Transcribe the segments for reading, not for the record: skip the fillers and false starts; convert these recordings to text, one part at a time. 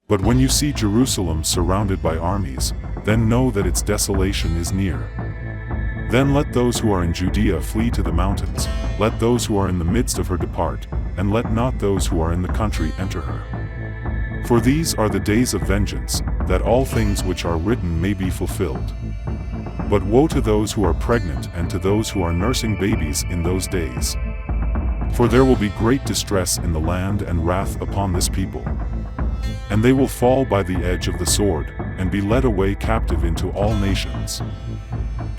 But when you see Jerusalem surrounded by armies, then know that its desolation is near. Then let those who are in Judea flee to the mountains, let those who are in the midst of her depart, and let not those who are in the country enter her. For these are the days of vengeance, that all things which are written may be fulfilled. But woe to those who are pregnant and to those who are nursing babies in those days. For there will be great distress in the land and wrath upon this people. And they will fall by the edge of the sword, and be led away captive into all nations.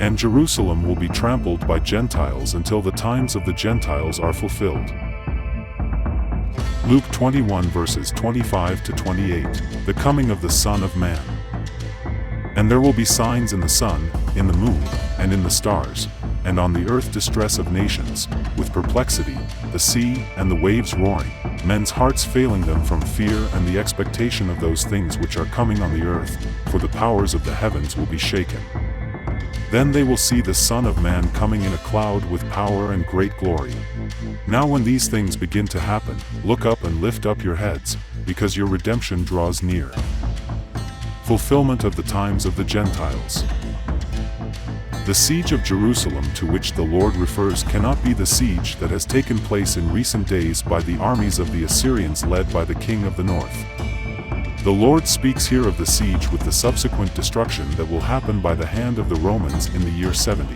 And Jerusalem will be trampled by Gentiles until the times of the Gentiles are fulfilled. Luke 21 verses 25 to 28, the coming of the Son of Man. And there will be signs in the sun, in the moon, and in the stars, and on the earth distress of nations, with perplexity, the sea and the waves roaring, men's hearts failing them from fear and the expectation of those things which are coming on the earth, for the powers of the heavens will be shaken. Then they will see the Son of Man coming in a cloud with power and great glory. Now when these things begin to happen, look up and lift up your heads, because your redemption draws near. Fulfillment of the times of the Gentiles. The siege of Jerusalem to which the Lord refers cannot be the siege that has taken place in recent days by the armies of the Assyrians led by the king of the north. The Lord speaks here of the siege with the subsequent destruction that will happen by the hand of the Romans in the year 70.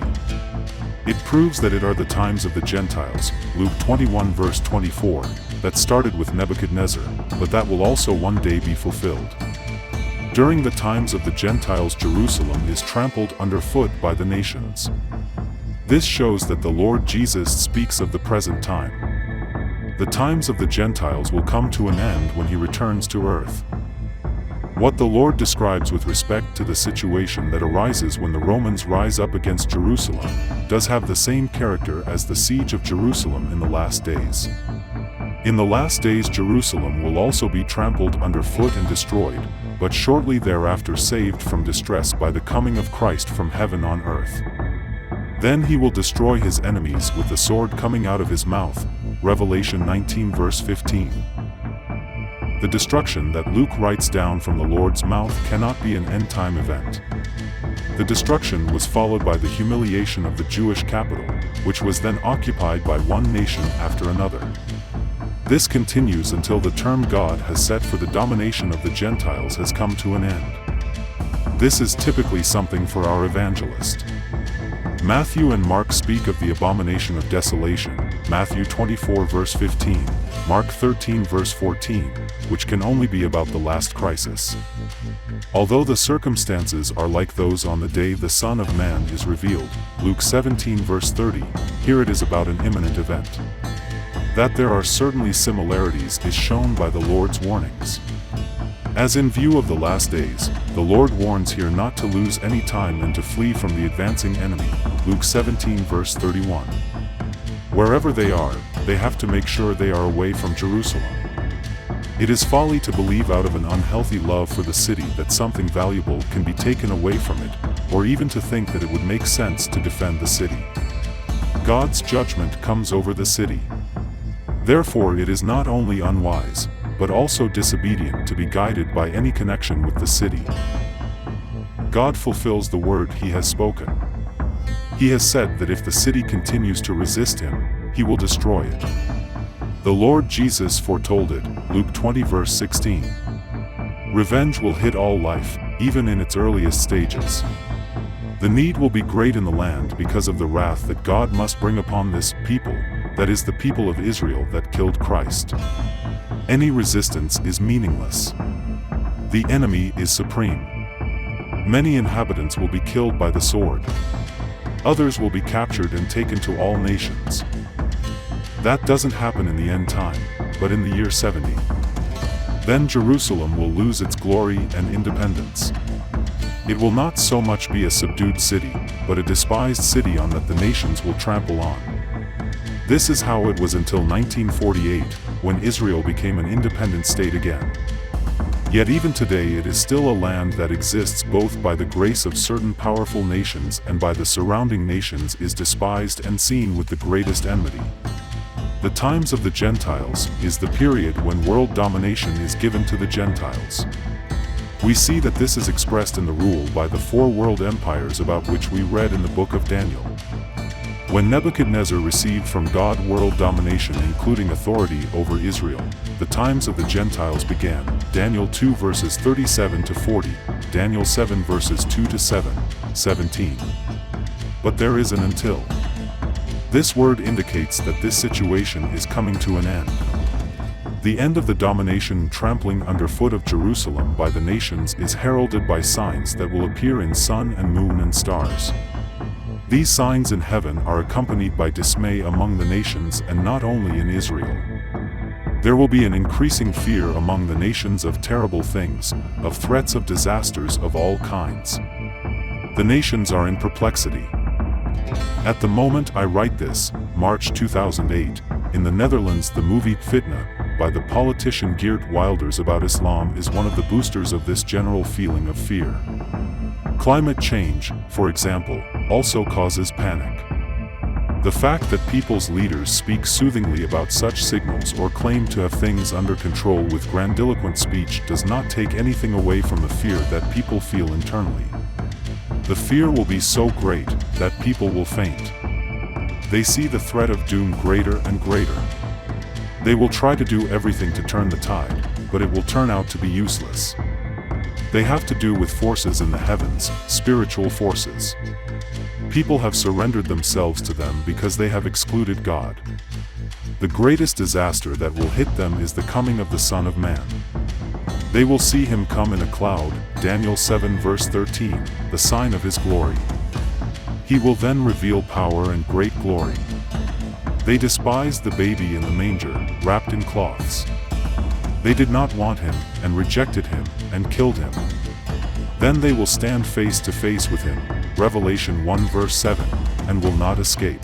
It proves that it are the times of the Gentiles, Luke 21 verse 24, that started with Nebuchadnezzar, but that will also one day be fulfilled. During the times of the Gentiles, Jerusalem is trampled underfoot by the nations. This shows that the Lord Jesus speaks of the present time. The times of the Gentiles will come to an end when he returns to earth. What the Lord describes with respect to the situation that arises when the Romans rise up against Jerusalem does have the same character as the siege of Jerusalem in the last days. In the last days Jerusalem will also be trampled underfoot and destroyed, but shortly thereafter saved from distress by the coming of Christ from heaven on earth. Then he will destroy his enemies with the sword coming out of his mouth, Revelation 19 verse 15. The destruction that Luke writes down from the Lord's mouth cannot be an end-time event. The destruction was followed by the humiliation of the Jewish capital, which was then occupied by one nation after another. This continues until the term God has set for the domination of the Gentiles has come to an end. This is typically something for our evangelist. Matthew and Mark speak of the abomination of desolation, Matthew 24 verse 15, Mark 13 verse 14, which can only be about the last crisis. Although the circumstances are like those on the day the Son of Man is revealed, Luke 17 verse 30, here it is about an imminent event. That there are certainly similarities is shown by the Lord's warnings. As in view of the last days, the Lord warns here not to lose any time and to flee from the advancing enemy, Luke 17 verse 31. Wherever they are, they have to make sure they are away from Jerusalem. It is folly to believe out of an unhealthy love for the city that something valuable can be taken away from it, or even to think that it would make sense to defend the city. God's judgment comes over the city. Therefore it is not only unwise, but also disobedient to be guided by any connection with the city. God fulfills the word he has spoken. He has said that if the city continues to resist him, he will destroy it. The Lord Jesus foretold it, Luke 20 verse 16. Revenge will hit all life, even in its earliest stages. The need will be great in the land because of the wrath that God must bring upon this people, that is the people of Israel that killed Christ. Any resistance is meaningless. The enemy is supreme. Many inhabitants will be killed by the sword. Others will be captured and taken to all nations. That doesn't happen in the end time, but in the year 70. Then Jerusalem will lose its glory and independence. It will not so much be a subdued city, but a despised city on that the nations will trample on. This is how it was until 1948, when Israel became an independent state again. Yet even today it is still a land that exists both by the grace of certain powerful nations and by the surrounding nations, is despised and seen with the greatest enmity. The times of the Gentiles is the period when world domination is given to the Gentiles. We see that this is expressed in the rule by the four world empires about which we read in the book of Daniel. When Nebuchadnezzar received from God world domination including authority over Israel, the times of the Gentiles began. Daniel 2 verses 37 to 40, Daniel 7 verses 2 to 7, 17. But there is an until. This word indicates that this situation is coming to an end. The end of the domination and trampling underfoot of Jerusalem by the nations is heralded by signs that will appear in sun and moon and stars. These signs in heaven are accompanied by dismay among the nations and not only in Israel. There will be an increasing fear among the nations of terrible things, of threats of disasters of all kinds. The nations are in perplexity. At the moment I write this, March 2008, in the Netherlands the movie Fitna, by the politician Geert Wilders about Islam is one of the boosters of this general feeling of fear. Climate change, for example, also causes panic. The fact that people's leaders speak soothingly about such signals or claim to have things under control with grandiloquent speech does not take anything away from the fear that people feel internally. The fear will be so great that people will faint. They see the threat of doom greater and greater. They will try to do everything to turn the tide, but it will turn out to be useless. They have to do with forces in the heavens, spiritual forces. People have surrendered themselves to them because they have excluded God. The greatest disaster that will hit them is the coming of the Son of Man. They will see him come in a cloud, Daniel 7 verse 13, the sign of his glory. He will then reveal power and great glory. They despised the baby in the manger, wrapped in cloths. They did not want him, and rejected him, and killed him. Then they will stand face to face with him, Revelation 1 verse 7, and will not escape.